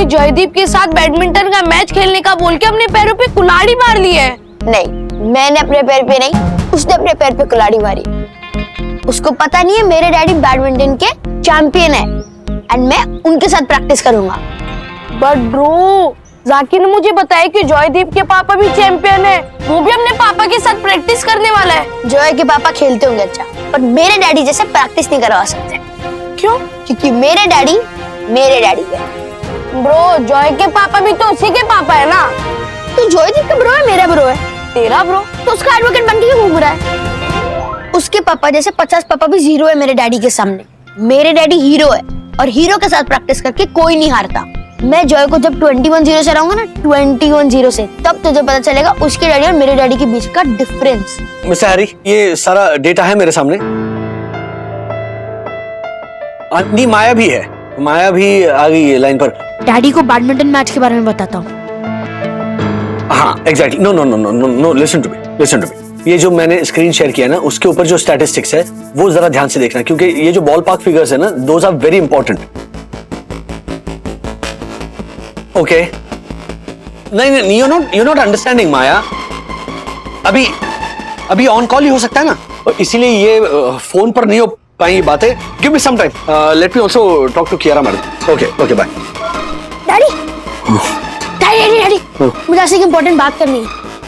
जयदीप के साथ बैडमिंटन का मैच खेलने का बोल के अपने पैरों पे कुल्हाड़ी मार ली है। नहीं, मैंने अपने पैर पे नहीं, उसने अपने पैर पे कुल्हाड़ी मारी। उसको पता नहीं है मेरे डैडी बैडमिंटन के चैंपियन है एंड मैं उनके साथ प्रैक्टिस करूंगा। बट ब्रो, जाकिर ने मुझे बताया कि जयदीप के पापा भी चैंपियन है, वो भी अपने पापा के साथ प्रैक्टिस करने वाला है। जय के पापा खेलते होंगे अच्छा, पर मेरे डैडी जैसे प्रैक्टिस नहीं करवा सकते। क्यों? क्योंकि मेरे डैडी है। ब्रो, जय के पापा भी तो उसी के पापा है ना। तो जयदीप का ब्रो है, मेरा ब्रो है। तेरा ब्रो? तो उसका एडवोकेट बन के घूम रहा है। उसके पापा जैसे 50 पापा भी जीरो है मेरे डैडी के सामने। मेरे डैडी हीरो है और हीरो के साथ प्रैक्टिस करके कोई नहीं हारता। मैं जय को जब 21-0 से रहूंगा ना, 21-0 से, तब तुझे पता चलेगा उसके डैडी और मेरे डैडी के बीच का डिफरेंस। मिस्टर हैरी, ये सारा डेटा है मेरे सामने। नहीं, माया भी है, माया भी आ गई है लाइन पर। डैडी को बैडमिंटन मैच के बारे में बताता हूँ। हाँ, exactly. No, listen to me. ये जो मैंने स्क्रीन शेयर किया ना, उसके ऊपर जो स्टैटिस्टिक्स है वो जरा ध्यान से देखना, क्योंकि ये जो बॉल पार्क फिगर्स है ना, those are very important. Okay, नहीं, you're not understanding, माया। अभी ऑन कॉल ही हो सकता है ना, और इसीलिए ये फोन पर नहीं हो पाएंगी बातें। Give me some time, let me also talk to Kiara madam. Okay, bye. Daddy, मुझे ऐसे एक इम्पोर्टेंट बात करनी है।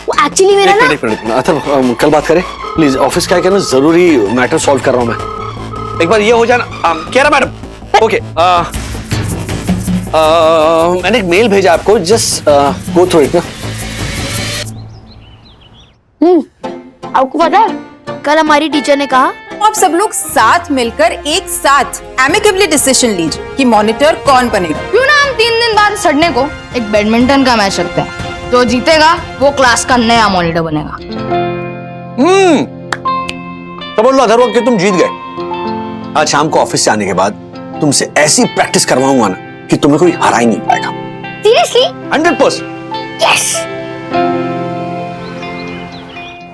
वो एक्चुअली मेरा ना एक मिनट, अथर्व, कल बात करें प्लीज। ऑफिस का है ना, जरूरी मैटर सॉल्व कर रहा हूं मैं। एक बार ये हो जाना। कियारा मैडम, ओके, मैंने एक मेल भेजा आपको, जस्ट गो थ्रू इट ना। आपको पता है, कल हमारी टीचर ने कहा आप सब लोग साथ मिलकर एक साथ एमिकेबली डिसीजन लीजिए कि मॉनिटर कौन बनेगा। क्यों ना हम 3 दिन बाद सड़ने को एक बैडमिंटन का मैच रखते हैं। जो जीतेगा वो क्लास का नया मॉनिटर बनेगा। तो बोल लो अथर्व कि तुम जीत गए। आज शाम को ऑफिस से आने के बाद तुमसे ऐसी प्रैक्टिस करवाऊंगा ना कि तुम्हें कोई हरा ही नहीं पाएगा। सीरियसली? 100%। यस।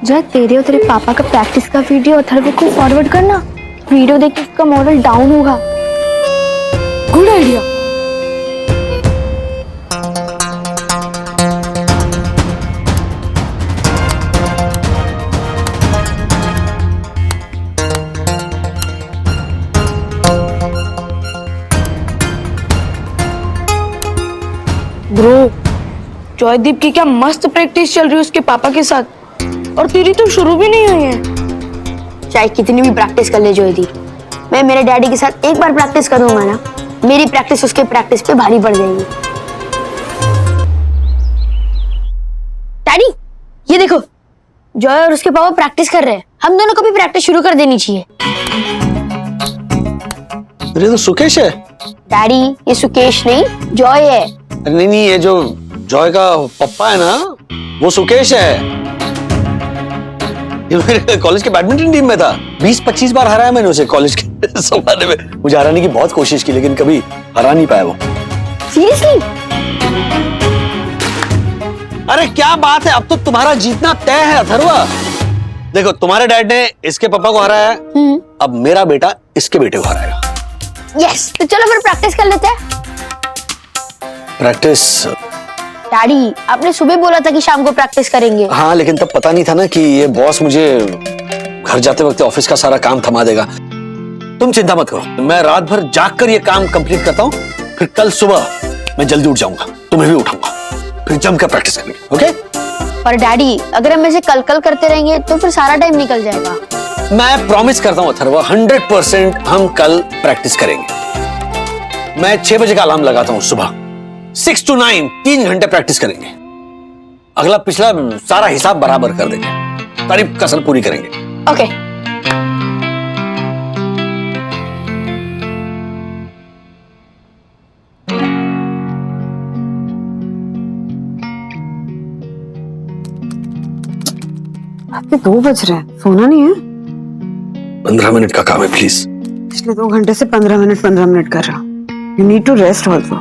जय, तेरे और तेरे पापा का प्रैक्टिस का वीडियो अथर्व को फॉरवर्ड करना। वीडियो देख के उसका मॉरल डाउन होगा। Good idea. ब्रो, जयदीप की क्या मस्त प्रैक्टिस चल रही है उसके पापा के साथ, और तेरी तो शुरू भी नहीं हुई है। चाहे कितनी भी प्रैक्टिस कर ले जयदीप, मैं मेरे डैडी के साथ एक बार प्रैक्टिस करूंगा ना, मेरी प्रैक्टिस उसके प्रैक्टिस पे भारी पड़ जाएगी। डैडी, ये देखो, जय और उसके पापा प्रैक्टिस कर रहे हैं। हम दोनों को भी प्रैक्टिस शुरू कर देनी चाहिए। अरे तो सुकेश है। डैडी, ये सुकेश नहीं, जय है। नहीं, ये जो जॉय का पप्पा है ना, वो सुकेश है। ये मेरे कॉलेज के बैडमिंटन टीम में था। 20-25 बार हराया मैंने उसे कॉलेज के जमाने में। मुझे हराने की बहुत कोशिश की, लेकिन कभी हरा नहीं पाया वो। सीरियसली? अरे क्या बात है, अब तो तुम्हारा जीतना तय है अथर्वा। देखो, तुम्हारे डैड ने इसके पापा को हराया है, अब मेरा बेटा इसके बेटे को हराएगा। यस, तो चलो फिर प्रैक्टिस कर लेते हैं। प्रैक्टिस? डैडी, आपने सुबह बोला था कि शाम को प्रैक्टिस करेंगे। हाँ, लेकिन तब पता नहीं था ना कि ये बॉस मुझे घर जाते वक्त ऑफिस का सारा काम थमा देगा। तुम चिंता मत करो, मैं रात भर जाग कर ये काम कंप्लीट करता हूँ, फिर कल सुबह मैं जल्दी उठ जाऊंगा, तुम्हें भी उठाऊंगा, फिर जमकर प्रैक्टिस करेंगे। ओके? पर डैडी, अगर हम ऐसे कल करते रहेंगे तो फिर सारा टाइम निकल जाएगा। मैं प्रॉमिस करता हूँ अथर्वा, 100% हम कल प्रैक्टिस करेंगे। मैं 6 बजे का अलार्म लगाता हूँ सुबह। 6 to 9, 3 घंटे प्रैक्टिस करेंगे। अगला पिछला सारा हिसाब बराबर कर देंगे, सारी कसर पूरी करेंगे। ओके। आपके 2 बज रहे हैं, सोना नहीं है? 15 मिनट का काम है, प्लीज। पिछले 2 घंटे से 15 मिनट कर रहा। You need to rest also.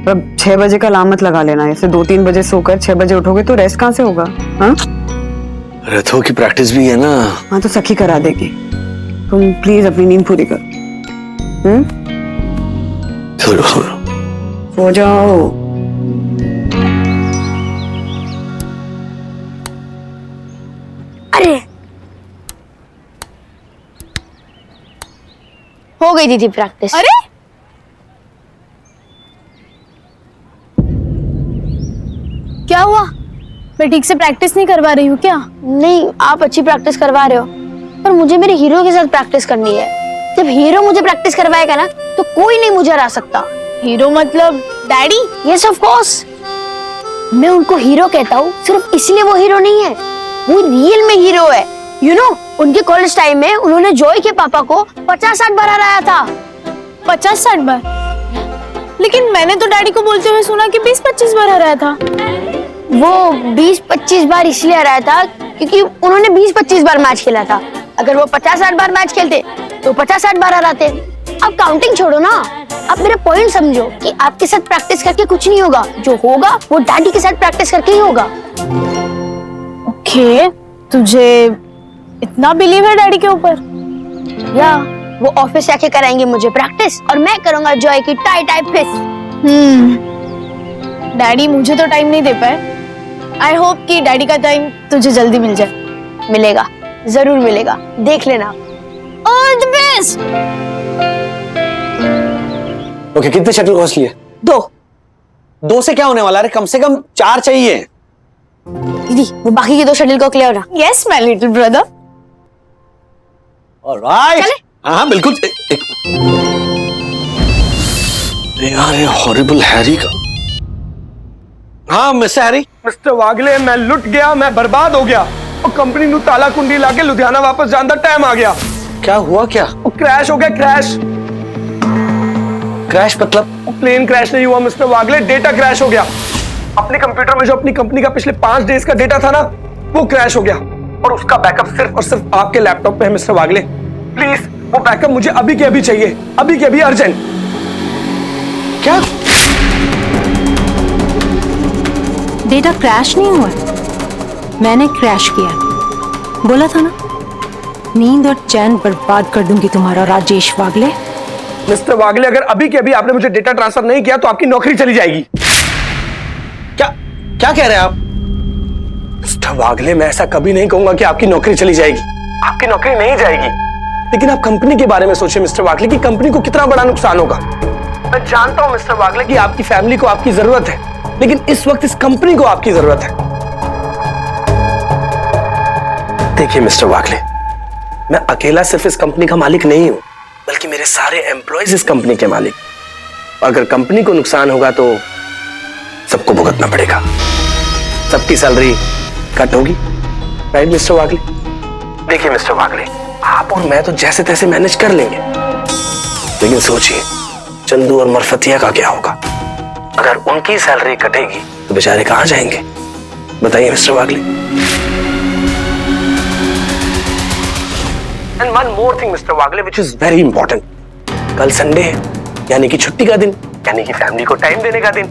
अब 6 बजे का अलार्म मत लगा लेना। ऐसे 2-3 बजे सोकर 6 बजे उठोगे तो रेस्ट कहाँ से होगा? हाँ, रथों की प्रैक्टिस भी है ना। हाँ, तो सखी करा देगी। तुम प्लीज अपनी नींद पूरी करो। सुनो, सो जाओ। अरे हो गई दीदी प्रैक्टिस। अरे क्या हुआ? मैं ठीक से प्रैक्टिस नहीं करवा रही हूँ क्या? नहीं, आप अच्छी प्रैक्टिस करवा रहे हो, पर मुझे मेरे हीरो के साथ प्रैक्टिस करनी है। जब हीरो मुझे प्रैक्टिस करवाएगा ना, तो कोई नहीं मुझे हरा सकता। हीरो मतलब डैडी? Yes of course. मैं उनको हीरो कहता हूँ सिर्फ इसलिए वो हीरो नहीं है, वो रियल में हीरो है। यू नो, उनके कॉलेज टाइम में उन्होंने जॉय के पापा को 50-60 बार हराया था। 50-60 बार? लेकिन मैंने तो डैडी को बोलते हुए सुना कि 20-25 बार हराया था। वो 20-25 बार इसलिए हराया था क्योंकि उन्होंने 20-25 बार मैच खेला था। अगर वो 50-60 बार मैच खेलते तो 50-60 बार हराते। अब काउंटिंग छोड़ो ना, आप मेरा पॉइंट समझो कि आपके साथ प्रैक्टिस करके कुछ नहीं होगा। जो होगा वो डैडी के साथ प्रैक्टिस करके ही होगा। ओके, तुझे इतना बिलीव है डैडी के ऊपर? या वो ऑफिस आके कराएंगे मुझे प्रैक्टिस और मैं करूंगा जॉय की टाई टाई फिस्ट। डैडी मुझे तो टाइम नहीं दे पाए। आई होप कि डैडी का टाइम तुझे जल्दी मिल जाए। मिलेगा, जरूर मिलेगा, देख लेना। All the best. ओके, कितने शटल कॉस्ट लिए? 2 से क्या होने वाला है? कम से कम 4 चाहिए। दीदी वो बाकी के 2 शटल को क्लियर ना। Yes my little brother. Alright. हाँ बिल्कुल। यार ये हॉरिबल हैरी का। हाँ मिस्टर हैरी। मिस्टर वागले, मैं लुट गया, मैं बर्बाद हो गया। और कंपनी नु ताला कुंडी लाके लुधियाना वापस जाने का टाइम आ गया। क्या हुआ? क्या वो क्रैश हो गया, क्रैश। क्रैश मतलब? प्लेन क्रैश नहीं हुआ मिस्टर वागले, डेटा क्रैश हो गया। अपने कंप्यूटर में जो अपनी कंपनी का पिछले 5 डेज का डेटा था ना, वो क्रैश हो गया। और उसका बैकअप सिर्फ और सिर्फ आपके लैपटॉप पे है मिस्टर वागले। प्लीज वो बैकअप मुझे अभी के अभी चाहिए, अभी के अभी, अर्जेंट। क्या? डेटा क्रैश नहीं हुआ, मैंने क्रैश किया। बोला था ना, नींद और चैन बर्बाद कर दूंगी तुम्हारा राजेश वागले। मिस्टर वागले, अगर अभी के अभी आपने मुझे डेटा ट्रांसफर नहीं किया तो आपकी नौकरी चली जाएगी। क्या क्या कह रहे हैं आप? मिस्टर वागले, मैं ऐसा कभी नहीं कहूंगा कि आपकी नौकरी चली जाएगी। आपकी नौकरी नहीं जाएगी, लेकिन आप कंपनी के बारे में सोचिए मिस्टर वागले कि कंपनी को कितना बड़ा नुकसान होगा। मैं जानता हूं मिस्टर वागले कि आपकी फैमिली को आपकी जरूरत है, लेकिन इस वक्त इस कंपनी को आपकी जरूरत है। देखिए मिस्टर वागले, मैं अकेला सिर्फ इस कंपनी का मालिक नहीं हूं, बल्कि मेरे सारे एम्प्लॉयज इस कंपनी के मालिक। अगर कंपनी को नुकसान होगा तो सबको भुगतना पड़ेगा, सबकी सैलरी कट होगी। राइट मिस्टर वागले? देखिए मिस्टर वागले, आप और मैं तो जैसे तैसे मैनेज कर लेंगे, लेकिन सोचिए चंदू और मरफतिया का क्या होगा? अगर उनकी सैलरी कटेगी तो बेचारे कहां जाएंगे? बताइए mister Wagle. And one more thing mister Wagle, which is very important. कल संडे है, यानी कि छुट्टी का दिन, यानी कि फैमिली को टाइम देने का दिन।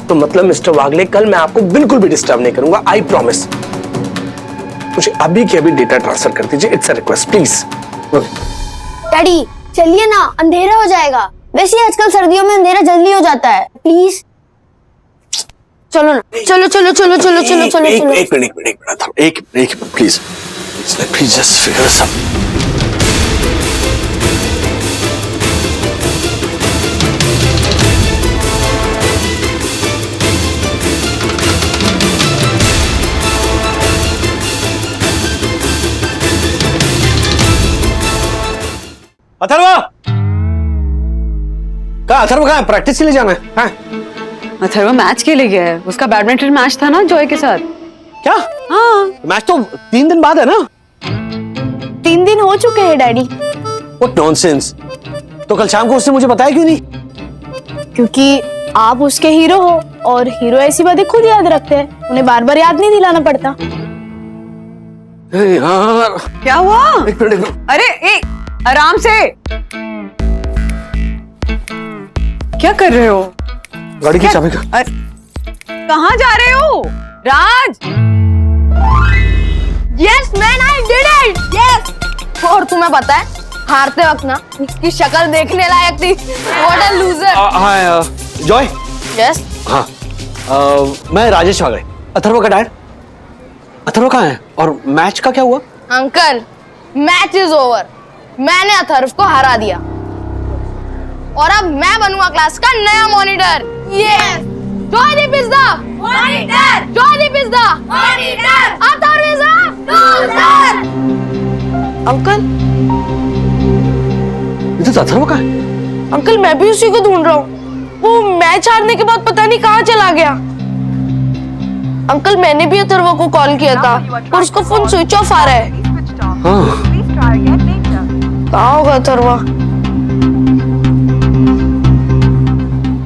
तो मतलब मिस्टर वागले, कल मैं आपको बिल्कुल भी डिस्टर्ब नहीं करूंगा, आई प्रॉमिस। मुझे अभी के अभी डेटा ट्रांसफर कर दीजिए, it's a request please. Daddy चलिए ना, अंधेरा हो जाएगा। वैसे ही आजकल सर्दियों में अंधेरा जल्दी हो जाता है, प्लीज चलो ना। चलो चलो चलो चलो चलो चलो चलो। एक मिनट प्लीज जस्ट फिगर सम। अथर्व कहाँ है? प्रैक्टिस के लिए जाना है? हाँ? अथर्व मैच के लिए गया है, उसका बैडमिंटन मैच था ना जॉय के साथ। क्या? हाँ, मैच तो 3 दिन बाद है ना? 3 दिन हो चुके हैं डैडी। What nonsense! तो कल शाम को उसने मुझे बताया क्यों नहीं? क्योंकि आप उसके हीरो हो और हीरो ऐसी बातें खुद याद रखते हैं, उन्हें बार बार याद नहीं दिलाना पड़ता। यार क्या हुआ? एक मिनट। अरे आराम से, क्या कर रहे हो? गाड़ी की चाबी का। कहाँ जा रहे हो? Raj! Yes man, I did it. Yes. और तुम्हें पता है, हारते वक्त ना इसकी शक्ल देखने लायक थी। What a loser. हाँ जॉय, यस हाँ मैं राजेश वागले, अथर्व का डैड। अथर्व कहाँ है और मैच का क्या हुआ? Uncle, match is over. मैंने अथर्व को हरा दिया और अब मैं बनूंगा क्लास का नया monitor. Yes, Joydeep is the monitor, Joydeep is the monitor, Atharva is the loser. Uncle, ये तो अथर्व का है। अंकल मैं भी उसी को ढूंढ रहा हूँ। वो मैच हारने के बाद पता नहीं कहाँ चला गया। अंकल मैंने भी अथर्व को कॉल किया था और उसका फोन स्विच ऑफ आ रहा है। हाँ कहाँ होगा अथर्व?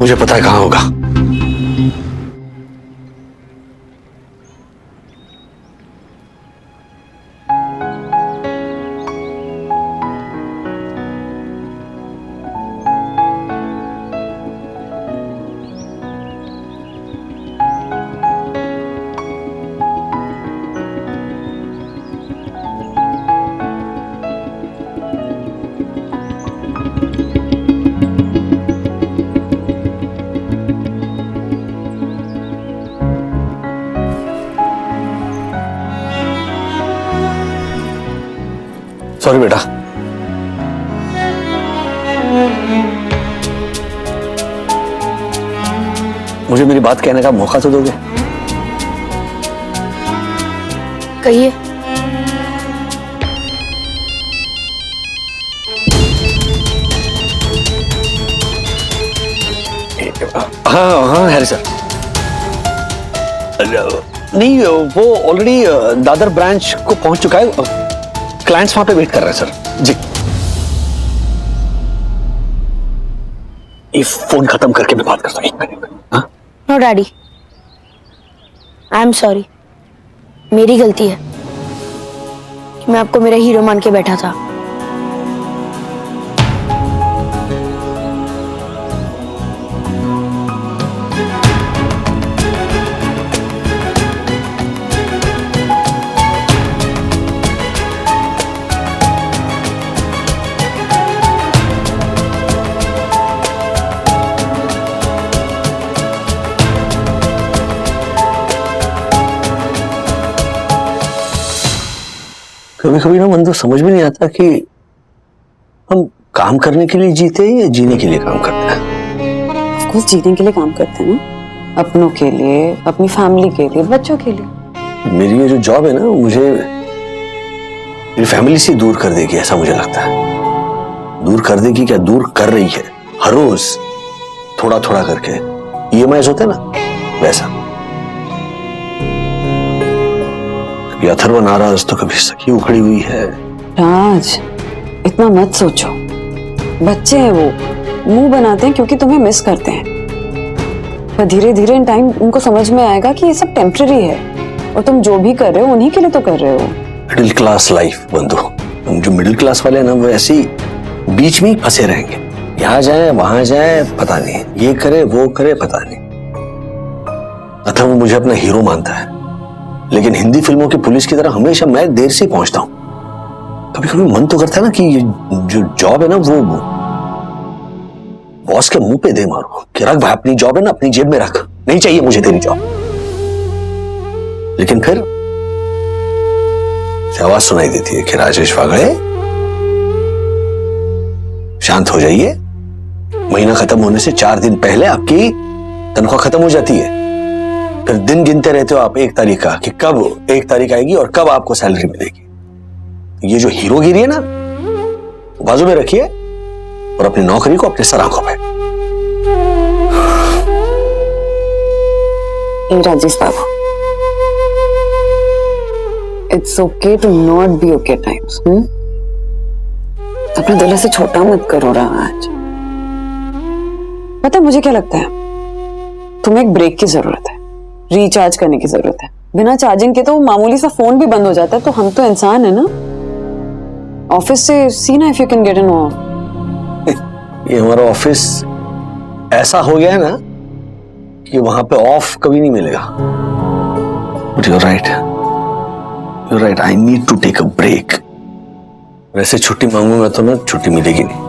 मुझे पता है कहाँ होगा। सॉरी बेटा। मुझे मेरी बात कहने का मौका तो दोगे? कहिए। हाँ हाँ हैरी सर। नहीं वो ऑलरेडी दादर ब्रांच को पहुंच चुका है। क्लाइंट्स वहां पे वेट कर रहे हैं सर। जी ये फोन खत्म करके मैं बात करता हूँ। 1 मिनट। हाँ no daddy, I am sorry. मेरी गलती है कि मैं आपको मेरा हीरो मान के बैठा था। कभी कभी ना मन तो समझ में नहीं आता कि हम काम करने के लिए जीते हैं या जीने के लिए काम करते हैं। ऑफ कोर्स जीने के लिए काम करते हैं ना, अपनों के लिए, अपनी फैमिली के लिए, बच्चों के लिए। मेरी ये जो जॉब है ना मुझे मेरी फैमिली से दूर कर देगी, ऐसा मुझे लगता है। दूर कर देगी क्या, दूर कर रही है। हर रोज थोड़ा थोड़ा करके EMIs होते हैं ना, वैसा। कभी अथर्व नाराज तो कभी सखी उखड़ी हुई है। राज इतना मत सोचो, बच्चे हैं वो, मुंह बनाते हैं क्योंकि तुम्हें मिस करते हैं। पर धीरे धीरे इन टाइम उनको समझ में आएगा कि ये सब टेम्पररी है और तुम जो भी कर रहे हो उन्हीं के लिए तो कर रहे हो। मिडिल क्लास लाइफ बंधु, हम जो मिडिल क्लास वाले हैं ना वो ऐसे ही बीच में ही फंसे रहेंगे। यहाँ जाए वहां जाए पता नहीं, ये करे वो करे पता नहीं। अथर्व मुझे अपना हीरो मानता है, लेकिन हिंदी फिल्मों की पुलिस की तरह हमेशा मैं देर से पहुंचता हूं। कभी कभी मन तो करता है ना कि ये जो जॉब है ना वो बॉस के मुंह पे दे मारो कि रख भाई, अपनी जॉब है ना अपनी जेब में रख, नहीं चाहिए मुझे तेरी जॉब। लेकिन फिर आवाज सुनाई देती है कि राजेश वागले शांत हो जाइए, महीना खत्म होने से 4 दिन पहले आपकी तनख्वाह खत्म हो जाती है। फिर दिन गिनते रहते हो आप 1 तारीख का कि कब 1 तारीख आएगी और कब आपको सैलरी मिलेगी। ये जो हीरोगिरी है ना बाजू में रखिए और अपनी नौकरी को अपने सर आंखों पे। Rajesh babu, it's okay to not be okay times. अपने दिल से छोटा मत करो राज। पता है मुझे क्या लगता है, तुम्हें एक ब्रेक की जरूरत है, रिचार्ज करने की जरूरत है। बिना चार्जिंग के तो मामूली सा फोन भी बंद हो जाता है। तो हम तो इंसान है ना, ऑफिस से सी ना if you can get an of. ये हमारा ऑफिस ऐसा हो गया है ना कि वहां पे ऑफ कभी नहीं मिलेगा। But you right, I need to take a break. वैसे छुट्टी मांगूंगा तो ना छुट्टी मिलेगी नहीं,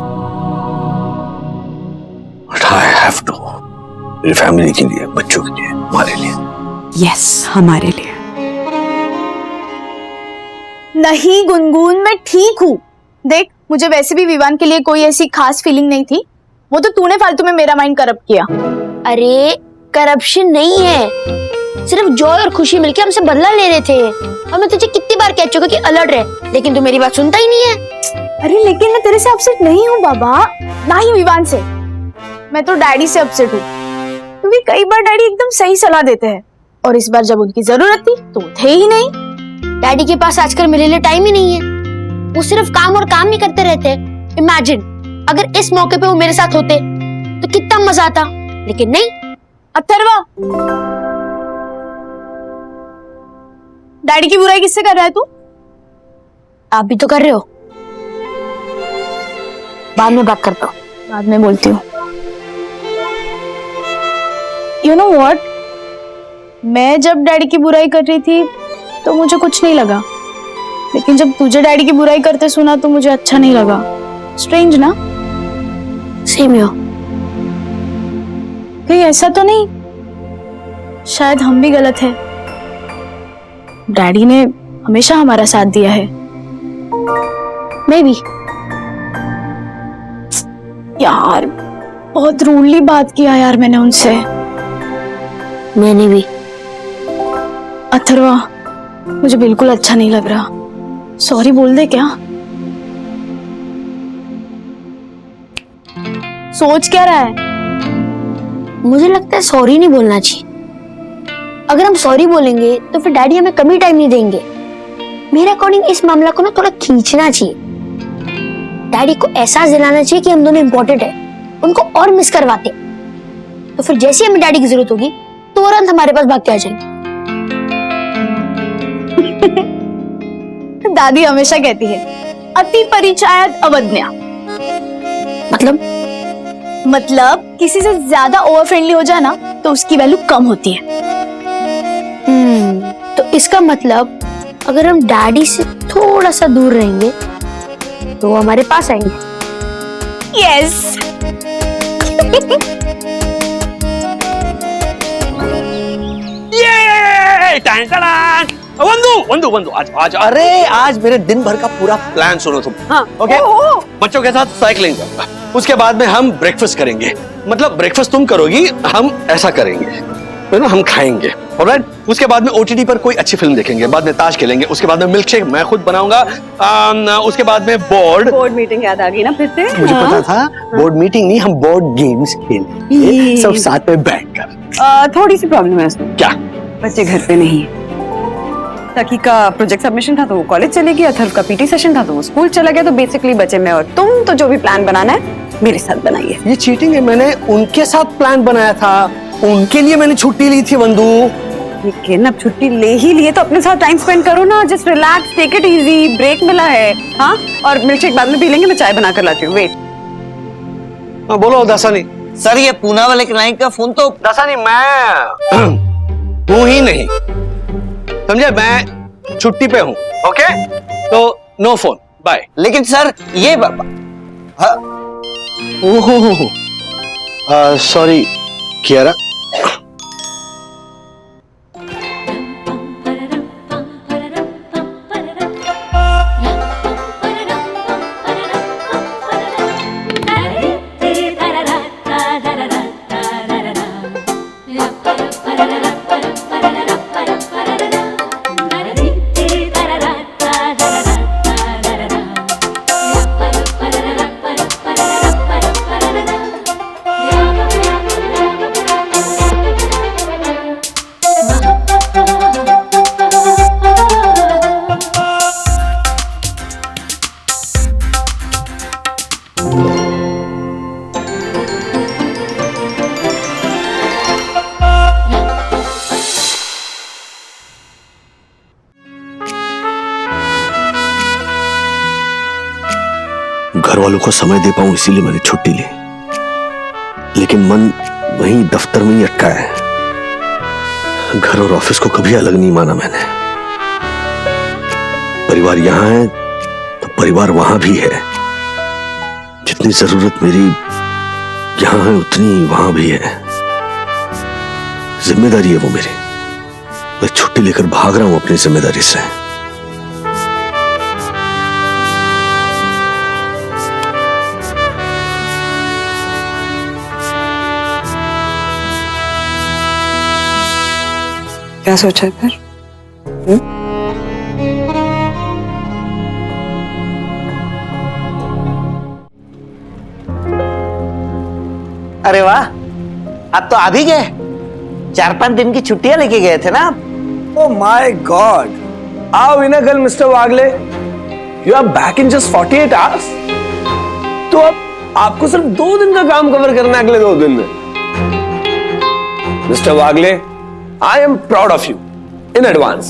बट आई हैव टू। मेरी फैमिली के लिए, बच्चों के लिए, हमारे लिए। यस, हमारे लिए। नहीं गुनगुन, मैं ठीक हूँ। देख, मुझे वैसे भी विवान के लिए कोई ऐसी खास फीलिंग नहीं थी। वो तो तूने फालतू में मेरा माइंड करप्ट किया। अरे करप्शन नहीं है, सिर्फ जॉय और खुशी मिलके हमसे बदला ले रहे थे। और मैं तुझे कितनी बार कह चुका कि अलर्ट रहे, लेकिन तू मेरी बात सुनता ही नहीं है। अरे लेकिन मैं तेरे से अपसेट नहीं हूँ बाबा, ना ही विवान से। मैं तो डैडी से अपसेट हूँ, क्योंकि कई बार डैडी एकदम सही सलाह देते हैं और इस बार जब उनकी जरूरत थी तो वो थे ही नहीं। डैडी के पास आजकल मेरे लिए टाइम ही नहीं है, वो सिर्फ काम और काम ही करते रहते हैं। इमेजिन अगर इस मौके पे वो मेरे साथ होते तो कितना मजा आता, लेकिन नहीं। अथर्वा, डैडी की बुराई किससे कर रहा है तू? आप भी तो कर रहे हो। बाद में बात करता हूँ। बाद में बोलती हूँ। यू नो व्हाट, मैं जब डैडी की बुराई कर रही थी तो मुझे कुछ नहीं लगा, लेकिन जब तुझे डैडी की बुराई करते सुना तो मुझे अच्छा नहीं लगा। स्ट्रेंज ना? सेम हो। कहीं ऐसा तो नहीं शायद हम भी गलत है? डैडी ने हमेशा हमारा साथ दिया है। मैं भी। यार बहुत रूडली बात किया यार मैंने उनसे। मैंने भी। अथर्वा, मुझे बिल्कुल अच्छा नहीं लग रहा। सॉरी बोल दे क्या? सोच क्या रहा है? मुझे लगता है सॉरी नहीं बोलना चाहिए। अगर हम सॉरी बोलेंगे तो फिर डैडी हमें कभी टाइम नहीं देंगे। मेरे अकॉर्डिंग इस मामला को ना थोड़ा खींचना चाहिए। डैडी को एहसास दिलाना चाहिए कि हम दोनों इंपॉर्टेंट है, उनको और मिस करवाते। तो फिर जैसे हमें डैडी की जरूरत होगी तुरंत हमारे पास भाग के आ जाएंगे। दादी हमेशा कहती है अति परिचयात अवज्ञा। मतलब किसी से ज्यादा ओवर फ्रेंडली हो जाए ना तो उसकी वैल्यू कम होती है। तो इसका मतलब अगर हम डैडी से थोड़ा सा दूर रहेंगे तो वो हमारे पास आएंगे। यस। वंदु वंदु वंदु, आज आज अरे आज मेरे दिन भर का पूरा प्लान सुनो तुम। हाँ। ओके, बच्चों के साथ साइकिलिंग करूंगा, उसके बाद में हम ब्रेकफास्ट करेंगे। मतलब ब्रेकफास्ट तुम करोगी, हम ऐसा करेंगे, फिर ना हम खाएंगे। ऑलराइट, उसके बाद में ओटीटी पर कोई अच्छी फिल्म देखेंगे, बाद में ताश खेलेंगे, उसके बाद में मिल्क शेक मैं खुद बनाऊंगा। उसके बाद में बोर्ड मीटिंग याद आ गई ना फिर से? मुझे पता था बोर्ड मीटिंग नहीं, हम बोर्ड गेम्स खेलेंगे सब साथ में बैठकर। थोड़ी सी प्रॉब्लम है उसमें। क्या? बच्चे घर पे नहीं है। तकी का प्रोजेक्ट सबमिशन था तो वो कॉलेज चली गई, अथर्व का पीटी सेशन था तो वो स्कूल चला गया। तो बेसिकली बचे मैं और तुम। तो जो भी प्लान बनाना है मेरे साथ बनाइए। ये चीटिंग है, मैंने उनके साथ प्लान बनाया था, उनके लिए मैंने छुट्टी ली थी वंदु। लेकिन अब छुट्टी ले ही लिए तो अपने साथ टाइम स्पेंड करो ना। Just relax, take it easy, break मिला है। हाँ, और मिल्कशेक बाद में पी लेंगे, मैं चाय बना कर लाती हूँ। वेट। हाँ बोलो दासानी। सर ये पूना वाले क्लाइंट का फोन तो दासानी मैं हूँ ही नहीं, समझे? मैं छुट्टी पे हूँ। ओके, तो नो फोन, बाय। लेकिन सर ये ओहो, सॉरी कियारा। घर वालों को समय दे पाऊं इसीलिए मैंने छुट्टी ली, लेकिन मन वहीं दफ्तर में ही अटका है। घर और ऑफिस को कभी अलग नहीं माना मैंने। परिवार यहां है तो परिवार वहां भी है। जितनी जरूरत मेरी यहां है उतनी वहां भी है। जिम्मेदारी है वो मेरी। मैं छुट्टी लेकर भाग रहा हूं अपनी जिम्मेदारी से। क्या सोचा है फिर? अरे वाह, आप तो आ भी गए। 4-5 दिन की छुट्टियां लेके गए थे ना आप? Oh my God! आओ इना कल mister Wagle. You are back in just 48 hours? तो अब आपको सिर्फ 2 दिन का काम कवर करना है अगले 2 दिन में। Mister Wagle, I am proud of you in advance.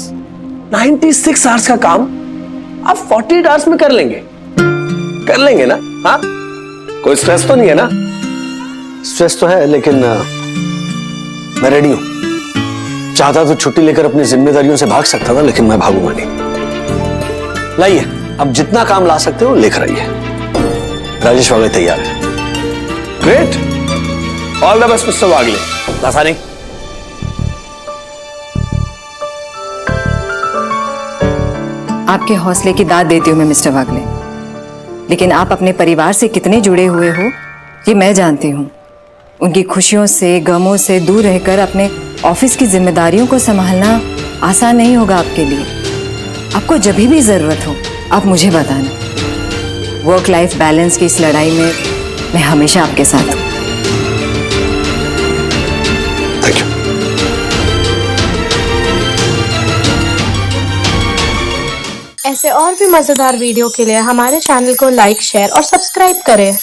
96 hours का काम आप 48 आवर्स में कर लेंगे ना? हाँ, कोई स्ट्रेस तो नहीं है ना? स्ट्रेस तो है, लेकिन मैं रेडी हूं। चाहता तो छुट्टी लेकर अपनी जिम्मेदारियों से भाग सकता था, लेकिन मैं भागूंगा नहीं। लाइए, अब जितना काम ला सकते हो लेकर आइए। राजेश वागले तैयार है। Great, all the best mister Wagle. लासानी, आपके हौसले की दाद देती हूँ मैं मिस्टर वागले, लेकिन आप अपने परिवार से कितने जुड़े हुए हो ये मैं जानती हूँ। उनकी खुशियों से गमों से दूर रहकर अपने ऑफिस की जिम्मेदारियों को संभालना आसान नहीं होगा आपके लिए। आपको जब भी जरूरत हो आप मुझे बताना। वर्क लाइफ बैलेंस की इस लड़ाई में मैं हमेशा आपके साथ हूँ। Thank you. ऐसे और भी मजेदार वीडियो के लिए हमारे चैनल को लाइक, शेयर और सब्सक्राइब करें।